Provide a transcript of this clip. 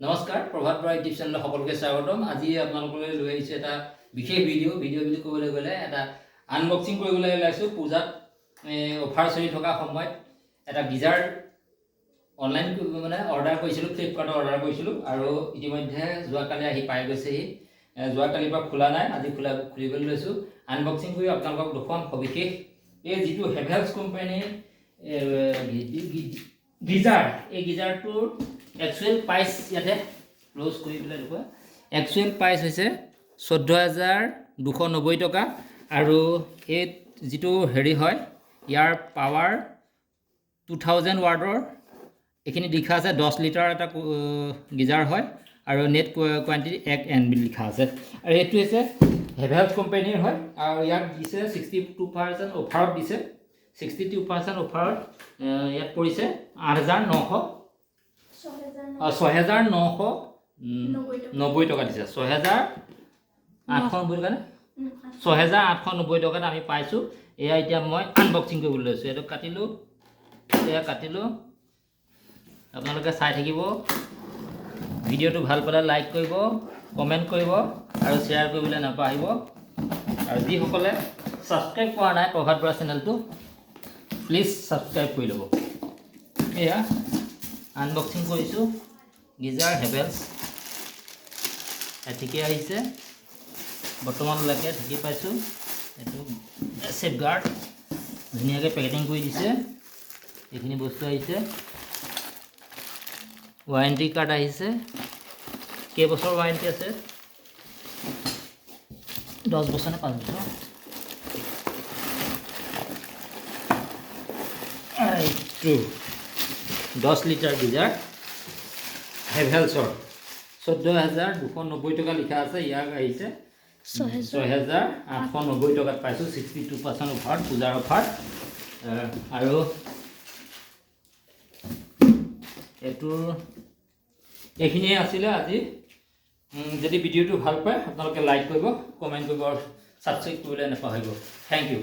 নমস্কাৰ প্ৰভাত Bora YouTube channel সকলোকে স্বাগতম। আজি আপোনালোকলৈ লৈ আহিছে এটা বিশেষ ভিডিঅ' বুলি ক'বলৈ গ'লে এটা আনবক্সিং কৰিবলৈ ওলাইছোঁ। পূজাত অফাৰ চলি থকা সময়ত এটা গিজাৰ অনলাইন মানে অৰ্ডাৰ কৰিছিলোঁ, ফ্লিপকাৰ্টত অৰ্ডাৰ কৰিছিলোঁ আৰু ইতিমধ্যে যোৱাকালি আহি পাই গৈছেহি। যোৱাকালিৰ পৰা খোলা নাই, আজি খুলিবলৈ লৈছোঁ। আনবক্সিং কৰি আপোনালোকক দেখুৱাম সবিশেষ। এই যিটো হেভেলছ কোম্পানীৰ গিজাৰ, এই গিজাৰটোৰ একচুৱেল প্ৰাইচ ইয়াতে ক্লোজ কৰি পেলাই দেখুৱা। একচুৱেল প্ৰাইচ হৈছে 14,290 টকা আৰু এই যিটো হেৰি হয় ইয়াৰ পাৱাৰ 2000 ৱাৰ্ডৰ এইখিনি লিখা আছে। 10 লিটাৰ এটা গিজাৰ হয় আৰু নেট কোৱান্টিটি 1 N বুলি লিখা আছে। আৰু এইটো হৈছে হেভেলছ কোম্পানীৰ হয় আৰু ইয়াক দিছে 62% অফাৰত দিছে। 62% অফাৰত ইয়াত পৰিছে 8,990 টকা দিছে। 6,890 টকা নে 6,890 টকাত আমি পাইছোঁ। এয়া এতিয়া মই আনবক্সিং কৰিবলৈ লৈছোঁ। এইটো কাটিলোঁ, এয়া কাটিলোঁ। আপোনালোকে চাই থাকিব। ভিডিঅ'টো ভাল পালে লাইক কৰিব, কমেণ্ট কৰিব আৰু শ্বেয়াৰ কৰিবলৈ নাপাহৰিব। আৰু যিসকলে ছাবস্ক্ৰাইব কৰা নাই প্ৰভাত বৰা চেনেলটো, প্লিজ ছাবস্ক্ৰাইব কৰি ল'ব। এয়া আনবক্সিং কৰিছোঁ গিজাৰ হেভেলছ। ঠিকে আহিছে, বৰ্তমানলৈকে ঠিকে পাইছোঁ। এইটো ছেফগাৰ্ড ধুনীয়াকৈ পেকেটিং কৰি দিছে। এইখিনি বস্তু আহিছে, ৱাৰেণ্টি কাৰ্ড আহিছে। কেইবছৰ ৱাৰেণ্টি আছে? 10 বছৰ নে 5 বছৰ? এইটো 10 লিটাৰ গিজাৰ হেভেলছৰ 14,290 টকা লিখা আছে। ইয়াক আহিছে 6,890 টকাত পাইছোঁ। 62% অফাৰ, পূজাৰ অফাৰ। আৰু এইখিনিয়ে আছিলে আজি। যদি ভিডিঅ'টো ভাল পায় আপোনালোকে লাইক কৰিব, কমেণ্ট কৰিব আৰু ছাবস্ক্ৰাইব কৰিবলৈ নাপাহৰিব। Thank U.